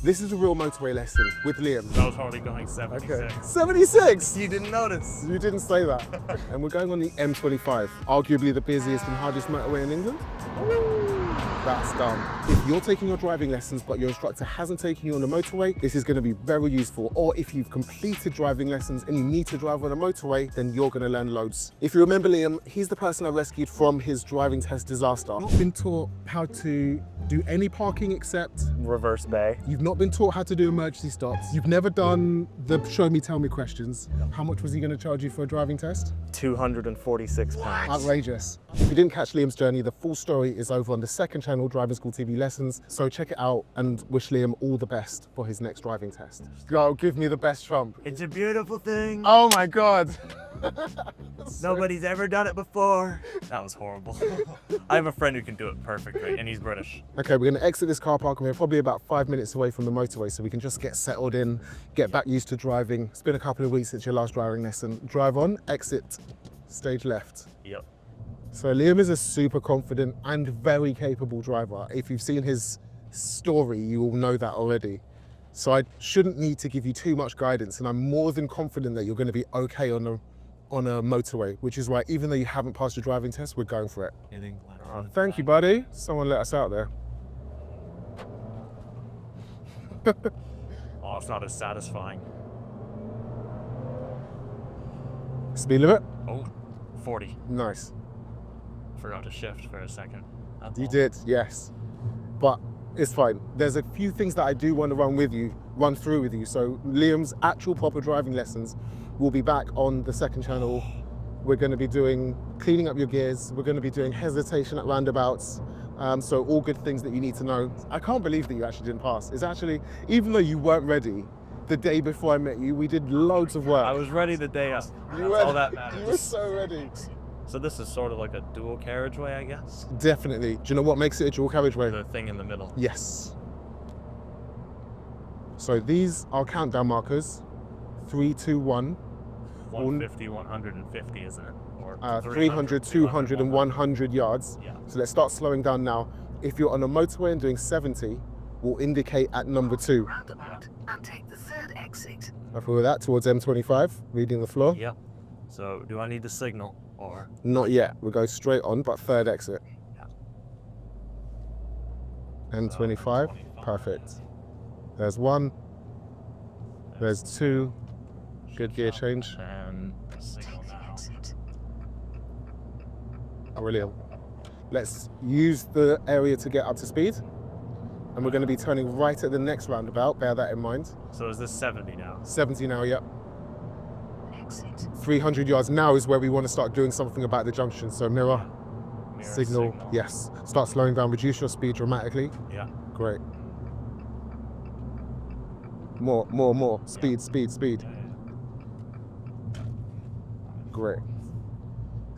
This is a real motorway lesson with Liam. I was already going 76. Okay. 76? You didn't notice. You didn't say that. And we're going on the M25, arguably the busiest and hardest motorway in England. That's done. If you're taking your driving lessons but your instructor hasn't taken you on the motorway, this is going to be very useful. Or if you've completed driving lessons and you need to drive on a motorway, then you're going to learn loads. If you remember Liam, he's the person I rescued from his driving test disaster. Not been taught how to do any parking except Reverse bay. You've not been taught how to do emergency stops. You've never done the show me, tell me questions. How much was he going to charge you for a driving test? £246. Outrageous. If you didn't catch Liam's journey, the full story is over on the second channel, Driving School TV Lessons. So check it out and wish Liam all the best for his next driving test. Go, give me the best trump. It's a beautiful thing. Oh my God. Nobody's ever done it before. That was horrible. I have a friend who can do it perfectly, and he's British. Okay, we're going to exit this car park and we're probably about 5 minutes away from the motorway, so we can just get settled in, get back used to driving. It's been a couple of weeks since your last driving lesson. Drive on, exit, stage left. Yep. So Liam is a super confident and very capable driver. If you've seen his story, you will know that already. So I shouldn't need to give you too much guidance, and I'm more than confident that you're going to be okay on a motorway, which is why even though you haven't passed your driving test, we're going for it. Thank you, buddy. Someone let us out there. Oh, it's not as satisfying. Speed limit? Oh, 40. Nice. Forgot to shift for a second. That's You all. did, yes. But it's fine. There's a few things that I do want to run through with you. So Liam's actual proper driving lessons will be back on the second channel. We're going to be doing cleaning up your gears. We're going to be doing hesitation at roundabouts. So all good things that you need to know. I can't believe that you actually didn't pass. It's actually, even though you weren't ready, the day before I met you, we did loads of work. I was ready the day up. You That's all that matters. You were so ready. So this is sort of like a dual carriageway, I guess? Definitely. Do you know what makes it a dual carriageway? The thing in the middle. Yes. So these are countdown markers. 3, 2, 1. 150, 150, isn't it? Or 300, 200 and 100 yards. Yeah. So let's start slowing down now. If you're on a motorway and doing 70, we'll indicate at number 2. Roundabout and take the third exit. I follow that towards M25, reading the floor. Yep. So do I need to signal or? Not yet. We'll go straight on, but third exit. Yeah. M25. Perfect. There's 1. There's 2. Good gear change. And signal now. Brilliant. Let's use the area to get up to speed. And we're going to be turning right at the next roundabout. Bear that in mind. So is this 70 now? 70 now, yep. Exit. 300 yards now is where we want to start doing something about the junction. So mirror, Mirror signal, yes. Start slowing down, reduce your speed dramatically. Yeah. Great. More. Speed, speed, speed. Great.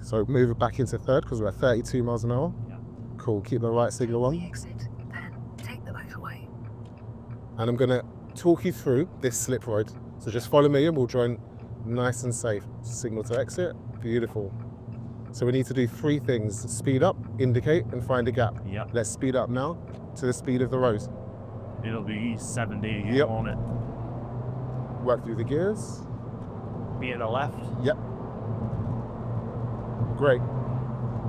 So move it back into third because we're at 32 miles an hour. Yeah. Cool, keep the right signal The on. exit. Then take the back away. And I'm gonna talk you through this slip road. So just follow me and we'll join nice and safe. Signal to exit, beautiful. So we need to do 3 things: speed up, indicate, and find a gap. Yep. Let's speed up now to the speed of the road. It'll be 70 again, Yep. won't it? Work through the gears. Be in the left. Yep. Great.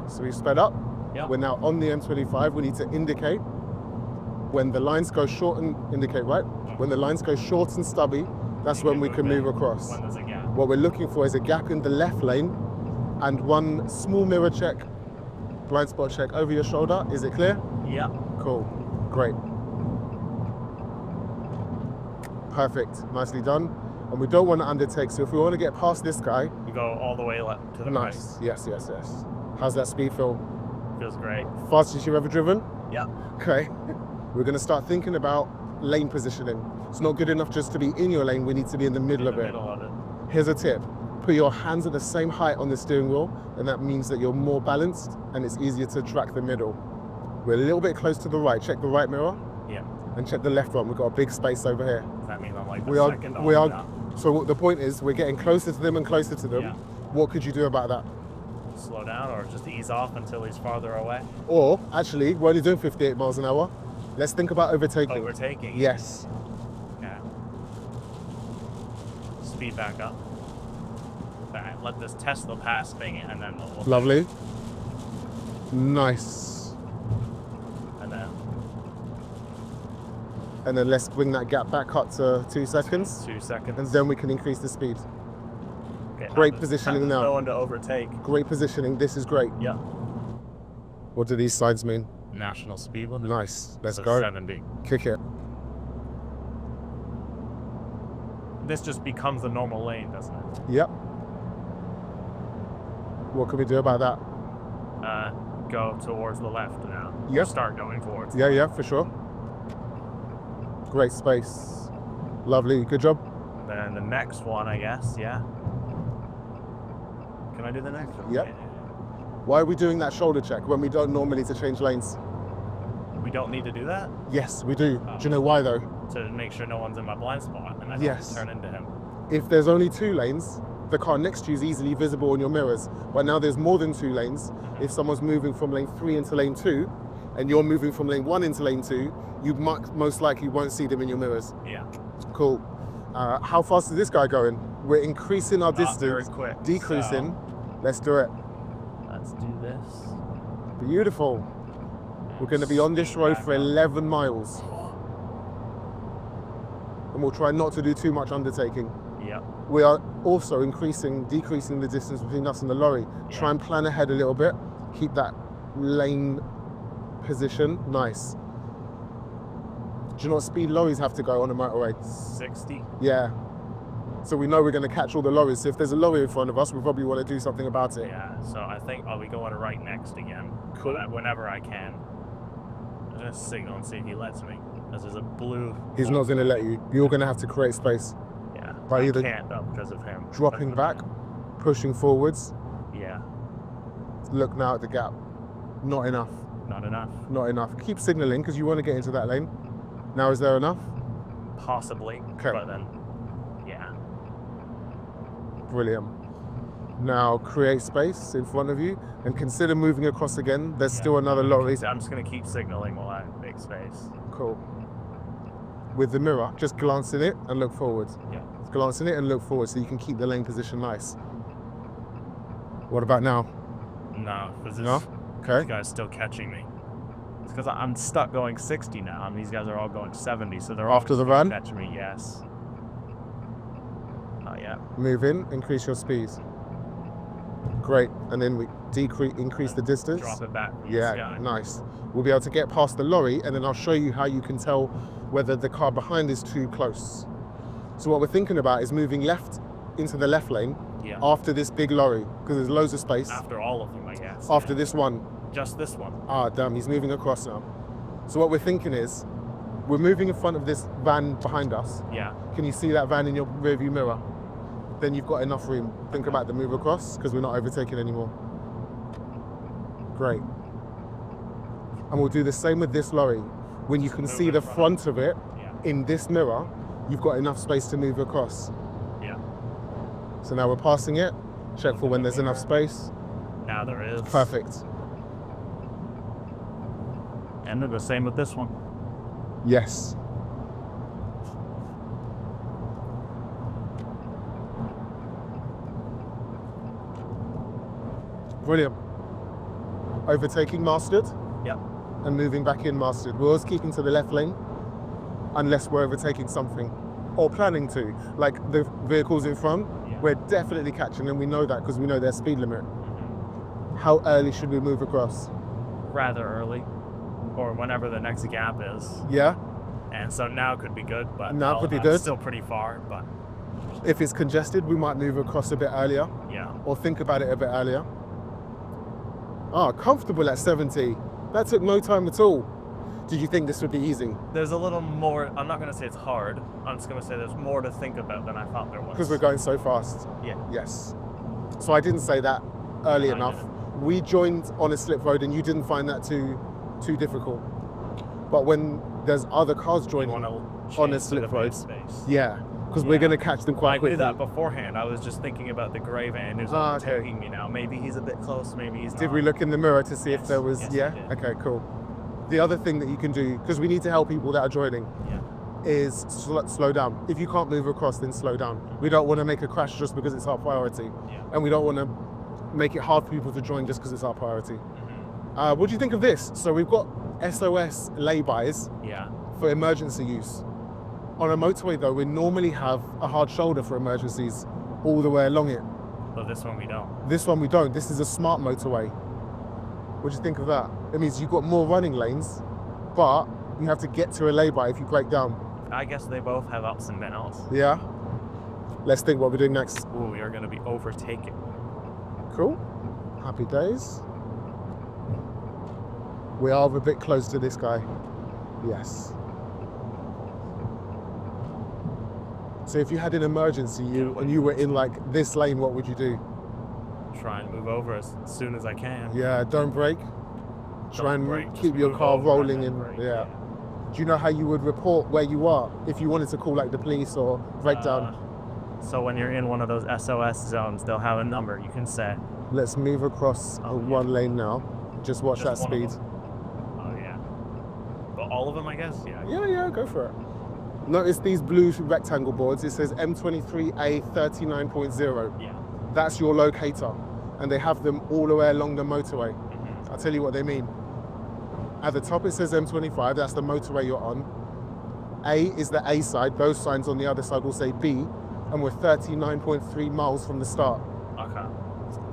So we sped up. Yep. We're now on the M25. We need to indicate. When the lines go short and indicate, right? When the lines go short and stubby, that's when we can move across. When there's a gap. What we're looking for is a gap in the left lane and 1 small mirror check, blind spot check over your shoulder. Is it clear? Yep. Cool. Great. Perfect. Nicely done. And we don't want to undertake, so if we want to get past this guy, We go all the way left to the nice. Yes. How's that speed feel? right. Feels great. Fastest you've ever driven? Yep. Okay. We're going to start thinking about lane positioning. It's not good enough just to be in your lane, we need to be in the middle In of the it. middle of it. Here's a tip. Put your hands at the same height on the steering wheel, and that means that you're more balanced and it's easier to track the middle. We're a little bit close to the right. Check the right mirror Yeah. and check the left one. We've got a big space over here. Does that mean I'm like the We are, second we on are, now? so the point is we're getting closer to them and closer to them. Yeah. What could you do about that? Slow down or just ease off until he's farther away? Or actually, we're only doing 58 miles an hour. Let's think about overtaking. Overtaking. Yes. speed back up. Alright, let this Tesla pass thing, and then we'll Lovely. Nice. And then And then let's bring that gap back up to 2 seconds. 2 seconds. And then we can increase the speed. Okay, great there's positioning now. No one to overtake. Great positioning. This is great. Yeah. What do these signs mean? National speed limit. Nice. Let's So go. 70. Kick it. This just becomes the normal lane, doesn't it? Yep. What can we do about that? Go towards the left now. Yep. Start going towards. Yeah, for sure. Great space. Lovely. Good job. Then the next one, I guess. Yeah. Can I do the next one? Yep. Yeah. Why are we doing that shoulder check when we don't normally to change lanes? We don't need to do that Yes, we do. Do you know why though? to make sure no one's in my blind spot and I don't Yes. turn into him. If there's only 2 lanes, the car next to you is easily visible on your mirrors. But now there's more than 2 lanes. If someone's moving from lane 3 into lane 2, and you're moving from lane 1 into lane 2, you most likely won't see them in your mirrors. Yeah. Cool. How fast is this guy going? We're increasing our Not very distance, quick, decreasing. so Let's do it. let's do this. Beautiful. We're going to be on this road for 11 miles. And we'll try not to do too much undertaking. Yep. We are also decreasing the distance between us and the lorry. Try and plan ahead a little bit. Keep that lane position. Nice. Do you know what speed lorries have to go on a motorway? 60. Yeah. So we know we're going to catch all the lorries. So if there's a lorry in front of us, we probably want to do something about it. Yeah. So I think I'll be going right next again. Cool. Whenever I can. I'm gonna signal and see if he lets me. Because there's a blue. He's not going to let you. You're going to have to create space. Yeah. By I either can't though because of him. dropping back, pushing forwards. Yeah. Look now at the gap. Not enough. Not enough. Not enough. Keep signaling because you want to get into that lane. Now is there enough? Possibly. Okay. But then, yeah. Brilliant. Now create space in front of you and consider moving across again. There's still another lorry. I'm just gonna keep signaling while I make space. Cool. With the mirror, just glance in it and look forward. Yeah. Glance in it and look forward so you can keep the lane position nice. What about now? No, because this, No? this Okay. guy's still catching me. It's because I'm stuck going 60 now, and these guys are all going 70, so they're all After the run? catching me. Yes. Not yet. Move in, increase your speed. Great. And then we increase the distance. Drop it back. Yeah, nice. We'll be able to get past the lorry and then I'll show you how you can tell whether the car behind is too close. So what we're thinking about is moving left into the left lane Yeah. after this big lorry because there's loads of space. After all of them, I guess. After this one. Just this one. Ah, damn, he's moving across now. So what we're thinking is we're moving in front of this van behind us. Yeah. Can you see that van in your rearview mirror? Then you've got enough room. Think about the move across because we're not overtaking anymore. Great. And we'll do the same with this lorry. When you can Move see in the front. front of it Yeah. in this mirror, you've got enough space to move across. Yeah. So now we're passing it. Check for when there's enough space. Now there is. Perfect. And the same with this one. Yes. Brilliant. Overtaking mastered Yep. and moving back in mastered. We're always keeping to the left lane unless we're overtaking something or planning to. Like the vehicles in front, Yeah. we're definitely catching them. We know that because we know their speed limit. How early should we move across? Rather early, or whenever the next gap is. Yeah? And so now could be good, but Now could be I'm good. Still pretty far, but If it's congested, we might move across a bit earlier yeah. or think about it a bit earlier. Ah, comfortable at 70. That took no time at all. Did you think this would be easy? There's a little more. I'm not gonna say it's hard. I'm just gonna say there's more to think about than I thought there was. Because we're going so fast. Yeah. Yes. So I didn't say that early No, I enough. didn't. We joined on a slip road and you didn't find that too difficult. But when there's other cars You joining want to on a change slip the road, space. yeah, because we're Yeah. going to catch them I quite knew quickly. that beforehand. I was just thinking about the grey van who's Ah, okay. overtaking me now. Maybe he's a bit close. Maybe he's not. Did we look in the mirror to see if Yes, there was, yes, yeah? we did. Okay, cool. The other thing that you can do, because we need to help people that are joining, Yeah. is slow down. If you can't move across, then slow down. We don't want to make a crash just because it's our priority. Yeah. And we don't want to make it hard for people to join just because it's our priority. Mm-hmm. What do you think of this? So we've got SOS laybys Yeah. for emergency use. On a motorway though, we normally have a hard shoulder for emergencies all the way along it. But this one we don't. This one we don't. This is a smart motorway. What do you think of that? It means you've got more running lanes, but you have to get to a lay-by if you break down. I guess they both have ups and downs. Yeah? Let's think what we're doing next. Ooh, we are going to be overtaking. Cool. Happy days. We are a bit close to this guy. Yes. So if you had an emergency and you were in like this lane, what would you do? Try and move over as soon as I can. Yeah, don't brake. Try and brake, keep just your move car over rolling and in. then brake, Yeah. Do you know how you would report where you are if you wanted to call like the police or breakdown? So when you're in one of those SOS zones, they'll have a number you can say. Let's move across one lane now. Just watch that Just one of speed. them. Oh yeah. But all of them, I guess. Yeah. Yeah, go for it. Notice these blue rectangle boards. It says M23A 39.0. Yeah. That's your locator. And they have them all the way along the motorway. Mm-hmm. I'll tell you what they mean. At the top it says M25, that's the motorway you're on. A is the A side, those signs on the other side will say B, and we're 39.3 miles from the start. Okay.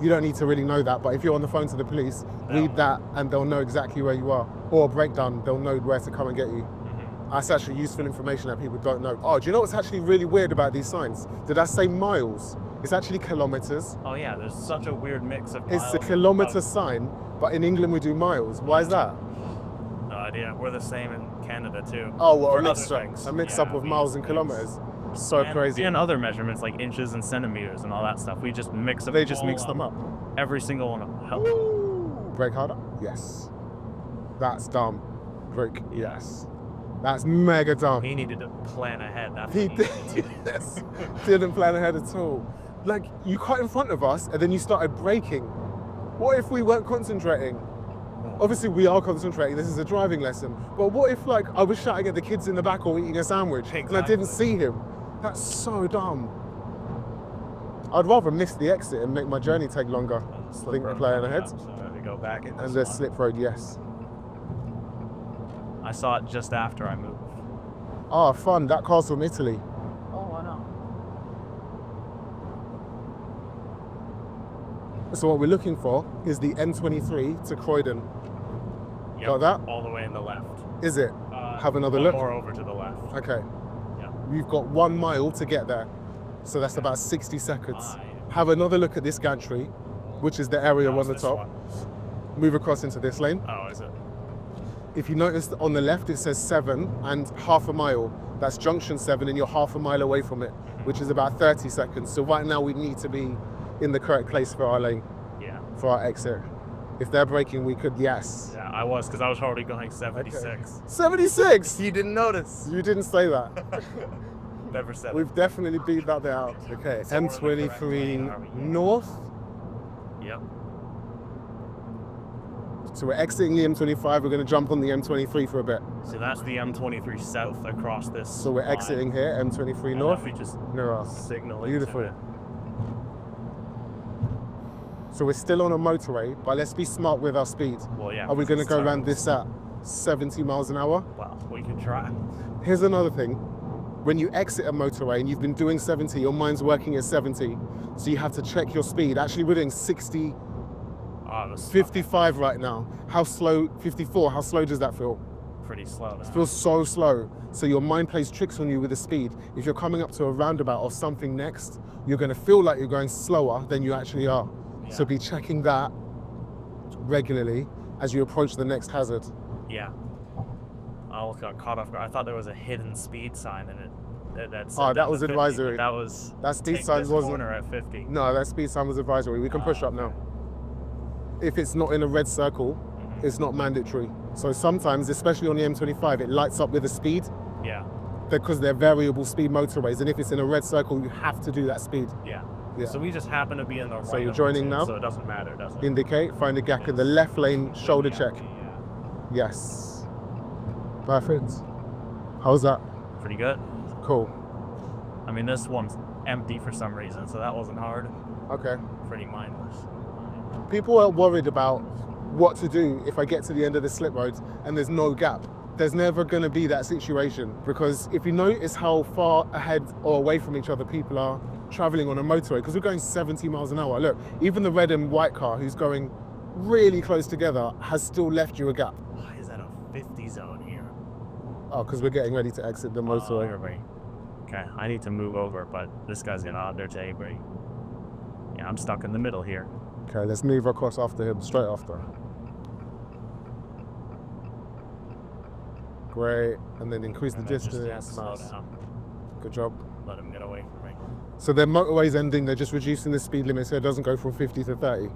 You don't need to really know that, but if you're on the phone to the police, read that and they'll know exactly where you are. Or breakdown, they'll know where to come and get you. Mm-hmm. That's actually useful information that people don't know. Oh, do you know what's actually really weird about these signs? Did I say miles? It's actually kilometers. Oh yeah, there's such a weird mix of It's a miles kilometer and- sign, but in England we do miles. Why is that? No idea. We're the same in Canada too. Oh, well, For a mix other things. a mix Yeah, up of we miles use and things. kilometers. So crazy. And other measurements like inches and centimeters and all that stuff. We just mix them. They just all mix them up. Every single one of them. Help. Brake harder? Yes. That's dumb. Brake, yes. That's mega dumb. He needed to plan ahead. That's He what did. needed to. Yes. Didn't plan ahead at all. Like, you cut in front of us and then you started braking. What if we weren't concentrating? Obviously we are concentrating, this is a driving lesson. But what if like I was shouting at the kids in the back or eating a sandwich and I didn't see him? That's so dumb. I'd rather miss the exit and make my journey take longer. Slip Think road playing coming ahead. up, So I had to go back in And this the one. slip road, yes. I saw it just after I moved. Ah, fun, that car's from Italy. Oh, I know. So what we're looking for is the M23 to Croydon. Yep, Got that? all the way in the left. Is it? Have another one look. more over to the left. Okay. Yeah. We've got 1 mile to get there. So that's about 60 seconds. Fine. Have another look at this gantry, which is the area How's on the this top. one? Move across into this lane. Oh, is it? If you notice on the left, it says 7 and half a mile. That's junction 7 and you're half a mile away from it, which is about 30 seconds. So right now we need to be in the correct place for our lane, Yeah. for our exit. If they're braking, we could, yes. Yeah, I was, because I was already going 76. 76! You didn't notice. You didn't say that. Never said We've definitely beat that out. Okay, So we're in the correct lane, M23 are we? north. it. Yep. So we're exiting the M25, we're gonna jump on the M23 for a bit. So that's the M23 south across this. So we're line. exiting here, M23 And north. then we just Near us. signal Beautiful. into it. So we're still on a motorway, but let's be smart with our speed. Well, yeah. Are we gonna because go it's around this at 70 miles an hour? Well, we can try. Here's another thing. When you exit a motorway and you've been doing 70, your mind's working at 70. So you have to check your speed. Actually, we're doing 60, Oh, it was 55 right now. How slow, 54, how slow does that feel? pretty slow now. It feels so slow. So your mind plays tricks on you with the speed. If you're coming up to a roundabout or something next, you're gonna feel like you're going slower than you actually are. So Yeah. be checking that regularly as you approach the next hazard. Yeah. I almost got caught off guard. I thought there was a hidden speed sign in it. That said Oh, that down to was 50, advisory. but That was That speed take sign this wasn't- corner at 50. No, that speed sign was advisory. We can push up now. If it's not in a red circle, it's not mandatory. So sometimes, especially on the M25, it lights up with the speed Yeah. because they're variable speed motorways. And if it's in a red circle, you have to do that speed. Yeah. Yeah. So we just happen to be in the right. So you're of joining two, now? So it doesn't matter, does it? Indicate, find a gap in the left lane, shoulder Yeah, check. yeah. Yes. Perfect. How's that? pretty good. Cool. I mean, this one's empty for some reason, so that wasn't hard. Okay. Pretty mindless. People are worried about what to do if I get to the end of the slip road and there's no gap. There's never going to be that situation, because if you notice how far ahead or away from each other people are traveling on a motorway, because we're going 70 miles an hour. Look, even the red and white car who's going really close together has still left you a gap. Why is that a 50 zone here? Oh, because we're getting ready to exit the motorway. Okay, I need to move over, but this guy's gonna undertake me. Yeah, I'm stuck in the middle here. Okay, let's move across after him, straight after. Great, and then increase the And then distance. just slow down. Good job. Let him get away from me. So their motorway's ending, they're just reducing the speed limit so it doesn't go from 50 to 30.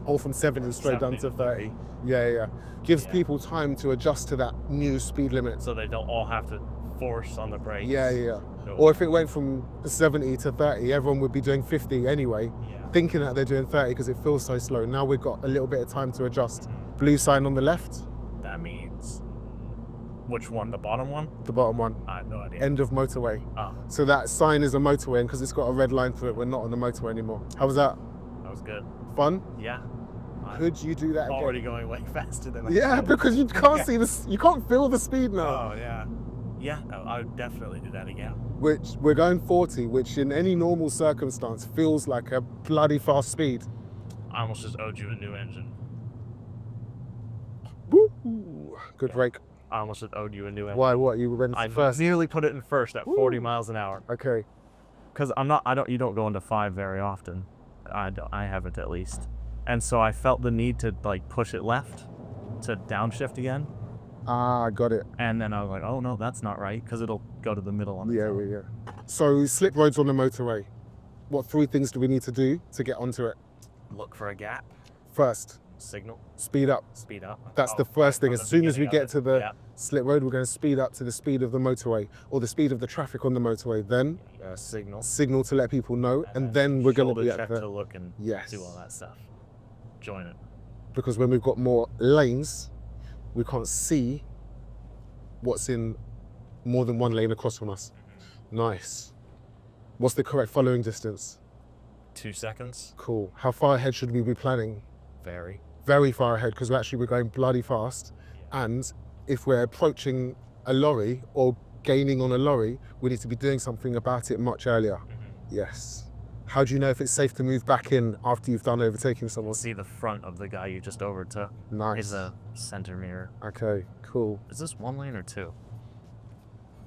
Or from 70 straight down to 70 to 30. Yeah. Gives Yeah. people time to adjust to that new speed limit. So they don't all have to force on the brakes. Yeah. So- Or if it went from 70 to 30, everyone would be doing 50 anyway, Yeah. thinking that they're doing 30 because it feels so slow. Now we've got a little bit of time to adjust. Blue sign on the left, That means which one? The bottom one? the bottom one. I have no idea. End of motorway. Oh, So that sign is a motorway, and because it's got a red line through it, we're not on the motorway anymore. How was that? that was good. Fun? Yeah. I'm Could you do that again? already going way faster than I Yeah, should. because you can't see this. You can't feel the speed now. Oh yeah. Yeah, I would definitely do that again. Which we're going 40, which in any normal circumstance feels like a bloody fast speed. I almost just owed you a new engine. Woo! Good break. I almost just owed you a new engine. Why? What? You went I first? nearly put it in first at 40 miles an hour. Okay. Because you don't go into 5 very often. I haven't at least. And so I felt the need to like push it left to downshift again. Ah, got it. And then I was like, oh no, that's not right, because it'll go to the middle on its Yeah. own. So slip roads on the motorway. What 3 things do we need to do to get onto it? Look for a gap, First, signal, speed up. speed up. That's Oh, the first thing. from As the soon as we beginning get of to it. the Yeah. slip road, we're going to speed up to the speed of the motorway or the speed of the traffic on the motorway. Then Signal. signal to let people know, and then we're going to shoulder be check at to the, look and Yes. do all that stuff. Join it. because when we've got more lanes, we can't see what's in more than one lane across from us. Nice. What's the correct following distance? 2 seconds. Cool. How far ahead should we be planning? Very. Very far ahead, because we're going bloody fast. And if we're approaching a lorry or gaining on a lorry, we need to be doing something about it much earlier. Yes. How do you know if it's safe to move back in after you've done overtaking someone? We'll see the front of the guy you just overtook. Nice. Is a center mirror. Okay, cool. Is this 1 lane or 2?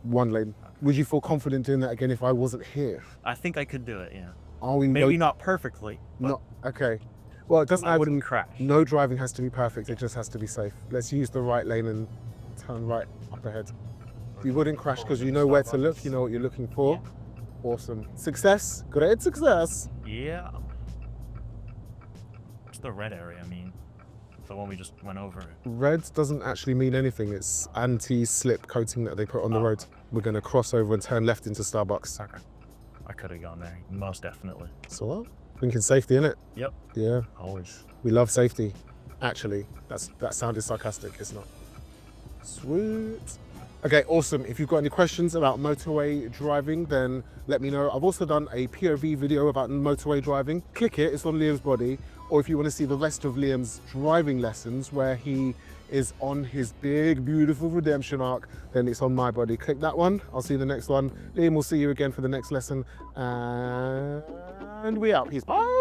1 lane. Would you feel confident doing that again if I wasn't here? I think I could do it, yeah. Are we Maybe not perfectly, but not okay. Well, it doesn't I have wouldn't crash. no driving has to be perfect, it just has to be safe. Let's use the right lane and turn right up ahead. You wouldn't crash because you know where to look, you know what you're looking for. Awesome. Success, great success. Yeah. What's the red area mean? The one we just went over. Red doesn't actually mean anything, it's anti-slip coating that they put on the road. We're gonna cross over and turn left into Starbucks. Okay. I could have gone there, most definitely. So what? Thinking safety, innit? Yep. Yeah, Always. we love safety. Actually, that sounded sarcastic, it's not. Sweet. Okay, awesome. If you've got any questions about motorway driving, then let me know. I've also done a POV video about motorway driving. Click it, it's on Liam's body. Or if you want to see the rest of Liam's driving lessons where he is on his big, beautiful redemption arc, then it's on my body. Click that one. I'll see you in the next one. Liam will see you again for the next lesson. And we out. Peace. Bye.